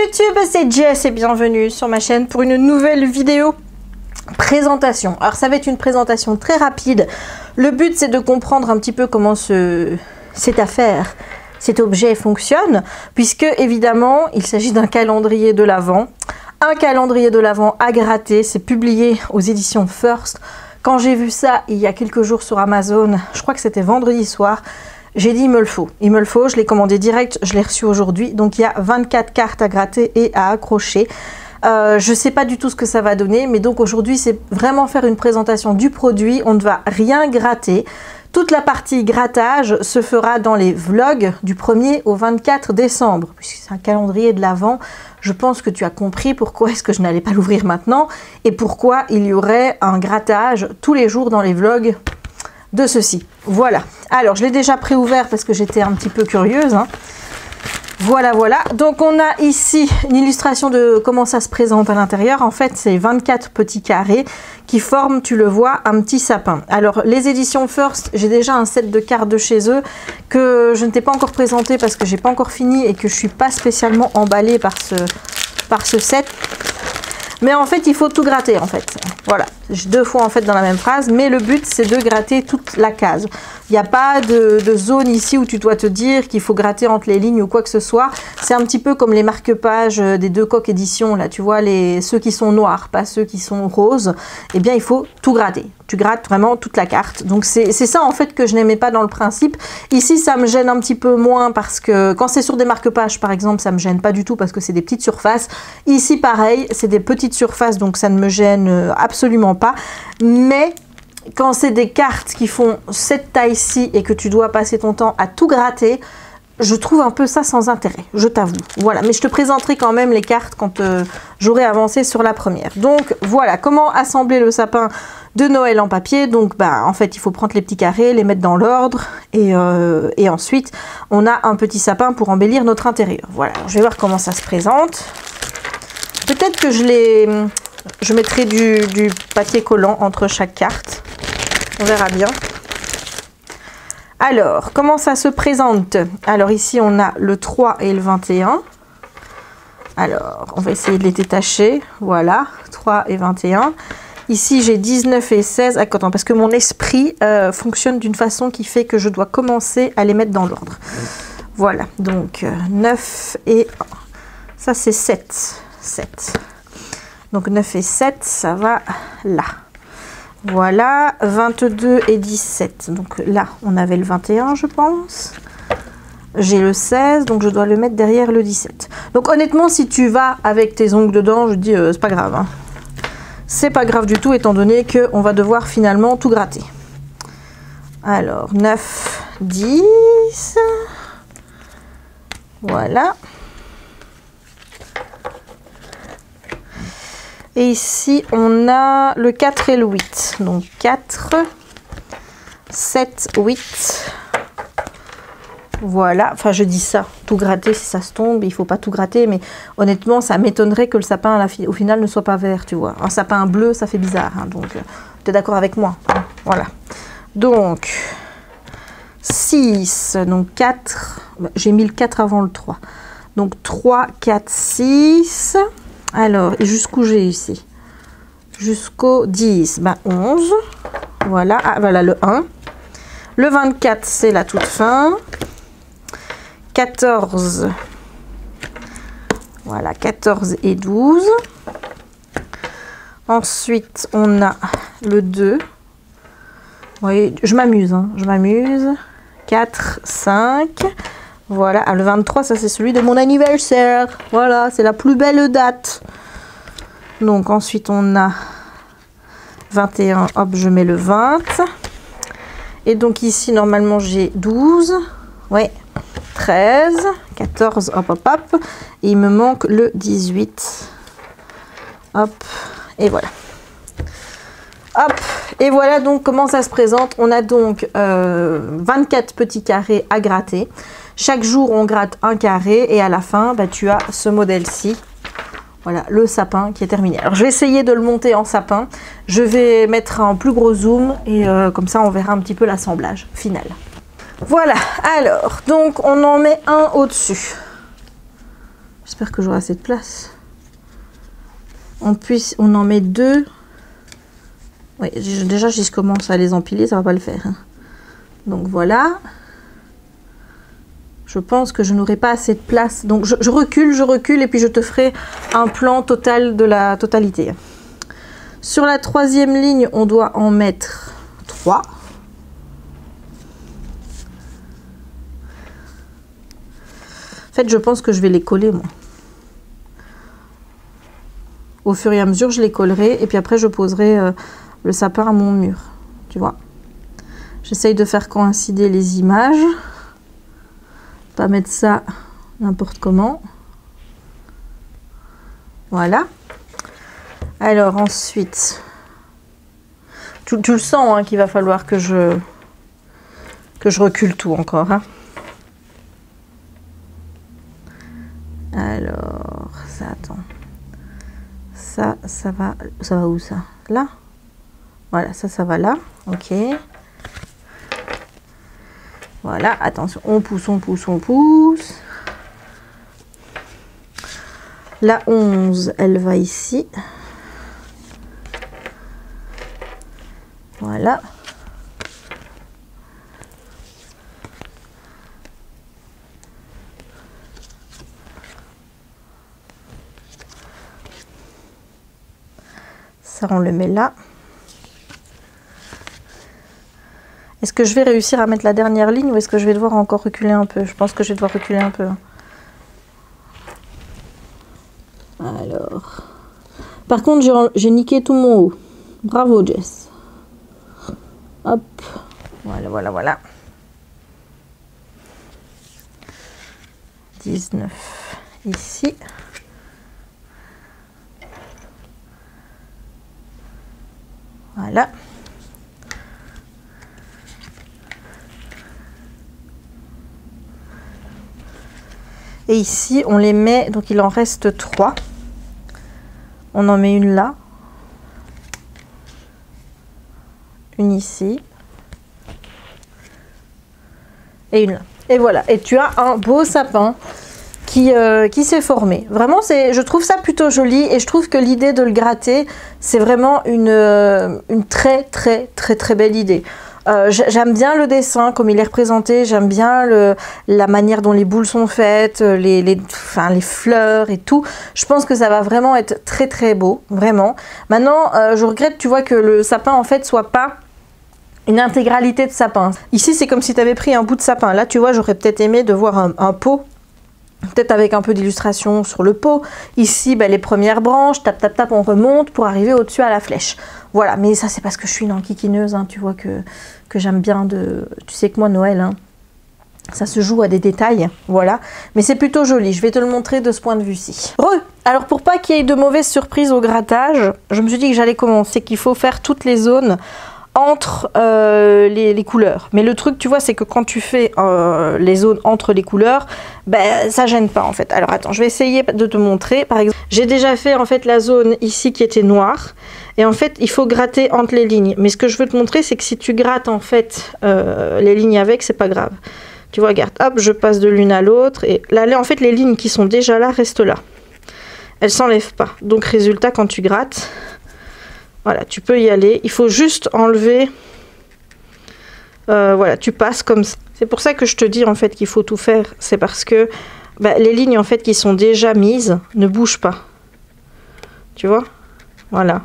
YouTube, c'est Jess et bienvenue sur ma chaîne pour une nouvelle vidéo présentation. Alors ça va être une présentation très rapide. Le but c'est de comprendre un petit peu comment cette affaire, cet objet fonctionne, puisque évidemment il s'agit d'un calendrier de l'Avent. Un calendrier de l'Avent à gratter, c'est publié aux éditions First. Quand j'ai vu ça il y a quelques jours sur Amazon, je crois que c'était vendredi soir, j'ai dit il me le faut, je l'ai commandé direct, je l'ai reçu aujourd'hui. Donc il y a 24 cartes à gratter et à accrocher. Je ne sais pas du tout ce que ça va donner, mais donc aujourd'hui c'est vraiment faire une présentation du produit. On ne va rien gratter. Toute la partie grattage se fera dans les vlogs du 1er au 24 décembre. Puisque c'est un calendrier de l'Avent, je pense que tu as compris pourquoi est-ce que je n'allais pas l'ouvrir maintenant et pourquoi il y aurait un grattage tous les jours dans les vlogs de ceci. Voilà. Alors, je l'ai déjà pré-ouvert parce que j'étais un petit peu curieuse, hein. Voilà, voilà. Donc, on a ici une illustration de comment ça se présente à l'intérieur. En fait, c'est 24 petits carrés qui forment, tu le vois, un petit sapin. Alors, les éditions First, j'ai déjà un set de cartes de chez eux que je ne t'ai pas encore présenté parce que j'ai pas encore fini et que je suis pas spécialement emballée par ce set. Mais en fait, il faut tout gratter, en fait. Voilà, j'ai deux fois en fait dans la même phrase, mais le but, c'est de gratter toute la case. Il n'y a pas de zone ici où tu dois te dire qu'il faut gratter entre les lignes ou quoi que ce soit. C'est un petit peu comme les marque-pages des deux coques éditions, là, tu vois, ceux qui sont noirs, pas ceux qui sont roses. Eh bien, il faut tout gratter. Tu grattes vraiment toute la carte. Donc, c'est ça, en fait, que je n'aimais pas dans le principe. Ici, ça me gêne un petit peu moins parce que quand c'est sur des marque-pages, par exemple, ça me gêne pas du tout parce que c'est des petites surfaces. Ici, pareil, c'est des petites surfaces, donc ça ne me gêne absolument pas. Mais quand c'est des cartes qui font cette taille-ci et que tu dois passer ton temps à tout gratter, je trouve un peu ça sans intérêt, je t'avoue. Voilà, mais je te présenterai quand même les cartes quand j'aurai avancé sur la première. Donc voilà, comment assembler le sapin de Noël en papier. Donc en fait, il faut prendre les petits carrés, les mettre dans l'ordre et ensuite, on a un petit sapin pour embellir notre intérieur. Voilà, je vais voir comment ça se présente. Peut-être que je mettrai du papier collant entre chaque carte. On verra bien. Alors, comment ça se présente? Alors ici, on a le 3 et le 21. Alors, on va essayer de les détacher. Voilà, 3 et 21. Ici, j'ai 19 et 16. Attends, parce que mon esprit fonctionne d'une façon qui fait que je dois commencer à les mettre dans l'ordre. Voilà, donc 9 et 1. Ça, c'est 7. 7. Donc 9 et 7, ça va là. Voilà, 22 et 17. Donc là, on avait le 21, je pense. J'ai le 16, donc je dois le mettre derrière le 17. Donc honnêtement, si tu vas avec tes ongles dedans, je dis, c'est pas grave, hein. C'est pas grave du tout, étant donné qu'on va devoir finalement tout gratter. Alors, 9, 10. Voilà. Et ici, on a le 4 et le 8. Donc 4, 7, 8. Voilà. Enfin, je dis ça. Tout gratter, si ça se tombe, il ne faut pas tout gratter. Mais honnêtement, ça m'étonnerait que le sapin, au final, ne soit pas vert, tu vois. Un sapin bleu, ça fait bizarre. Hein, donc, tu es d'accord avec moi, hein, voilà. Donc, 6. Donc 4. J'ai mis le 4 avant le 3. Donc 3, 4, 6. Alors, et jusqu'où j'ai ici? Jusqu'au 10, 11. Voilà, ah, voilà le 1. Le 24, c'est la toute fin. 14. Voilà, 14 et 12. Ensuite, on a le 2. Oui, je m'amuse, hein, je m'amuse. 4, 5. Voilà, ah, le 23, ça c'est celui de mon anniversaire. Voilà, c'est la plus belle date. Donc ensuite on a 21, hop, je mets le 20. Et donc ici, normalement, j'ai 12. Ouais, 13, 14, hop, hop, hop. Et il me manque le 18. Hop, et voilà. Hop, et voilà donc comment ça se présente. On a donc 24 petits carrés à gratter. Chaque jour, on gratte un carré et à la fin, tu as ce modèle-ci. Voilà, le sapin qui est terminé. Alors, je vais essayer de le monter en sapin. Je vais mettre un plus gros zoom et comme ça, on verra un petit peu l'assemblage final. Voilà, alors, donc on en met un au-dessus. J'espère que j'aurai assez de place. On en met 2. Oui, déjà, si je commence à les empiler, ça va pas le faire. Hein. Donc voilà. Je pense que je n'aurai pas assez de place. Donc je recule et puis je te ferai un plan total de la totalité. Sur la 3e ligne, on doit en mettre 3. En fait, je pense que je vais les coller, moi. Au fur et à mesure, je les collerai et puis après, je poserai le sapin à mon mur. Tu vois. J'essaye de faire coïncider les images. Pas mettre ça n'importe comment. Voilà. Alors ensuite, tu le sens hein, qu'il va falloir que je recule tout encore. Hein. Alors, ça attends. Ça va où ça? Là? Voilà, ça va là. Ok. Voilà, attention, on pousse. La 11, elle va ici. Voilà. Ça, on le met là. Est-ce que je vais réussir à mettre la dernière ligne ou est-ce que je vais devoir encore reculer un peu? Je pense que je vais devoir reculer un peu. Alors. Par contre, j'ai niqué tout mon haut. Bravo, Jess. Hop. Voilà. 19 ici. Voilà. Et ici, on les met, donc il en reste 3. On en met une là. Une ici. Et une là. Et voilà. Et tu as un beau sapin qui s'est formé. Vraiment, je trouve ça plutôt joli. Et je trouve que l'idée de le gratter, c'est vraiment une très belle idée. J'aime bien le dessin, comme il est représenté. J'aime bien la manière dont les boules sont faites, les fleurs et tout. Je pense que ça va vraiment être très beau, vraiment. Maintenant, je regrette, tu vois, que le sapin, en fait, soit pas une intégralité de sapin. Ici, c'est comme si tu avais pris un bout de sapin. Là, tu vois, j'aurais peut-être aimé de voir un pot, peut-être avec un peu d'illustration sur le pot. Ici, ben, les premières branches, tap, on remonte pour arriver au-dessus à la flèche. Voilà, mais ça, c'est parce que je suis une enquiquineuse, hein, tu vois, que j'aime bien de... Tu sais que moi, Noël, hein, ça se joue à des détails, voilà. Mais c'est plutôt joli, je vais te le montrer de ce point de vue-ci. Alors, pour pas qu'il y ait de mauvaises surprises au grattage, je me suis dit que j'allais commencer, qu'il faut faire toutes les zones entre les couleurs. Mais le truc, tu vois, c'est que quand tu fais les zones entre les couleurs, ben, ça gêne pas, en fait. Alors, attends, je vais essayer de te montrer. Par exemple, j'ai déjà fait, en fait, la zone ici qui était noire. Et en fait, il faut gratter entre les lignes. Mais ce que je veux te montrer, c'est que si tu grattes, en fait, les lignes avec, c'est pas grave. Tu vois, regarde, hop, je passe de l'une à l'autre. Et là, en fait, les lignes qui sont déjà là restent là. Elles s'enlèvent pas. Donc, résultat, quand tu grattes... Voilà, tu peux y aller. Il faut juste enlever... voilà, tu passes comme ça. C'est pour ça que je te dis en fait qu'il faut tout faire. C'est parce que les lignes en fait qui sont déjà mises ne bougent pas. Tu vois? Voilà.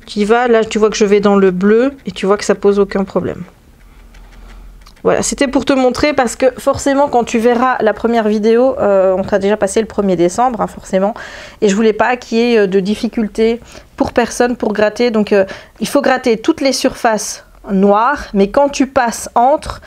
Tu y vas, là tu vois que je vais dans le bleu et tu vois que ça pose aucun problème. Voilà, c'était pour te montrer parce que forcément quand tu verras la première vidéo, on sera déjà passé le 1er décembre, hein, forcément. Et je voulais pas qu'il y ait de difficultés pour personne pour gratter. Donc il faut gratter toutes les surfaces noires, mais quand tu passes entre,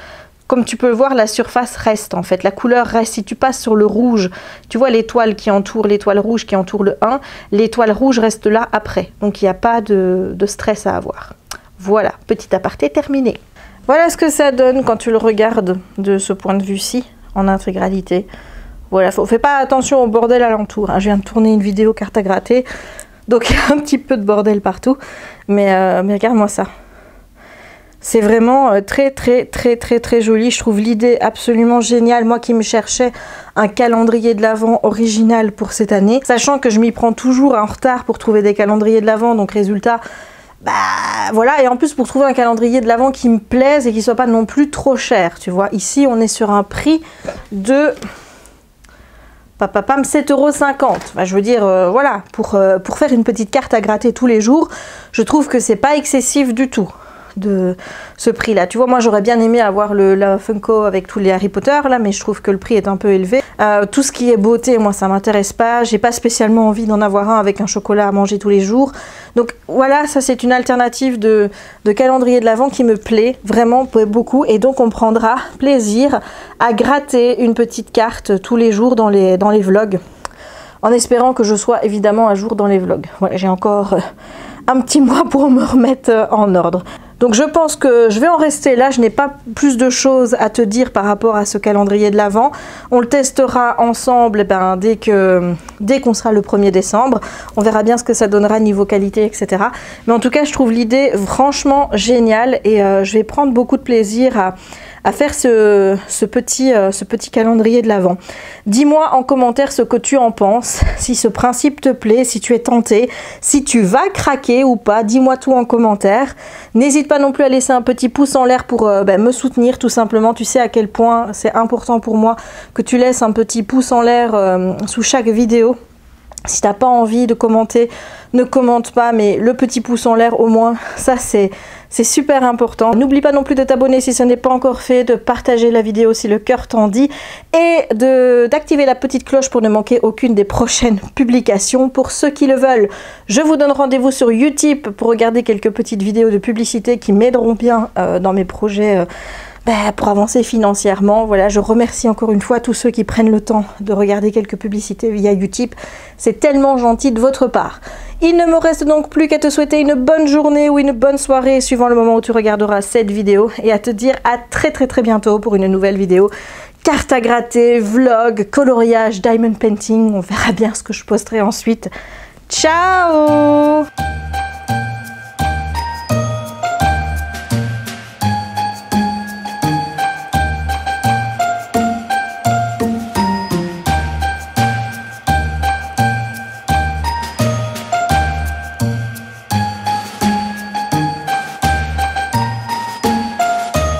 comme tu peux le voir, la surface reste en fait, la couleur reste. Si tu passes sur le rouge, tu vois l'étoile qui entoure, l'étoile rouge qui entoure le 1, l'étoile rouge reste là après. Donc il n'y a pas de stress à avoir. Voilà, petit aparté terminé. Voilà ce que ça donne quand tu le regardes de ce point de vue-ci, en intégralité. Voilà, fais pas attention au bordel alentour. Hein. Je viens de tourner une vidéo carte à gratter, donc il y a un petit peu de bordel partout. Mais regarde-moi ça. C'est vraiment très joli. Je trouve l'idée absolument géniale. Moi qui me cherchais un calendrier de l'Avent original pour cette année, sachant que je m'y prends toujours en retard pour trouver des calendriers de l'Avent, donc résultat, bah voilà. Et en plus pour trouver un calendrier de l'Avent qui me plaise et qui soit pas non plus trop cher, tu vois. Ici on est sur un prix de 7,50 €. Bah, je veux dire, voilà, pour faire une petite carte à gratter tous les jours, je trouve que c'est pas excessif du tout de ce prix là. Tu vois, moi j'aurais bien aimé avoir la Funko avec tous les Harry Potter là, mais je trouve que le prix est un peu élevé. Tout ce qui est beauté, moi ça m'intéresse pas. J'ai pas spécialement envie d'en avoir un avec un chocolat à manger tous les jours. Donc voilà, ça c'est une alternative de calendrier de l'Avent qui me plaît vraiment beaucoup, et donc on prendra plaisir à gratter une petite carte tous les jours dans les vlogs, en espérant que je sois évidemment à jour dans les vlogs. Voilà, j'ai encore un petit mois pour me remettre en ordre. Donc je pense que je vais en rester là. Je n'ai pas plus de choses à te dire par rapport à ce calendrier de l'Avent. On le testera ensemble dès qu'on sera le 1er décembre. On verra bien ce que ça donnera niveau qualité, etc. Mais en tout cas, je trouve l'idée franchement géniale, et je vais prendre beaucoup de plaisir à faire ce petit calendrier de l'Avent. Dis-moi en commentaire ce que tu en penses, si ce principe te plaît, si tu es tenté, si tu vas craquer ou pas. Dis-moi tout en commentaire. N'hésite pas non plus à laisser un petit pouce en l'air pour me soutenir tout simplement. Tu sais à quel point c'est important pour moi que tu laisses un petit pouce en l'air sous chaque vidéo. Si t'as pas envie de commenter, ne commente pas, mais le petit pouce en l'air au moins, ça c'est super important. N'oublie pas non plus de t'abonner si ce n'est pas encore fait, de partager la vidéo si le cœur t'en dit, et d'activer la petite cloche pour ne manquer aucune des prochaines publications. Pour ceux qui le veulent, je vous donne rendez-vous sur Utip pour regarder quelques petites vidéos de publicité qui m'aideront bien dans mes projets pour avancer financièrement. Voilà, je remercie encore une fois tous ceux qui prennent le temps de regarder quelques publicités via Utip. C'est tellement gentil de votre part. Il ne me reste donc plus qu'à te souhaiter une bonne journée ou une bonne soirée suivant le moment où tu regarderas cette vidéo, et à te dire à très bientôt pour une nouvelle vidéo. Carte à gratter, vlog, coloriage, diamond painting, on verra bien ce que je posterai ensuite. Ciao!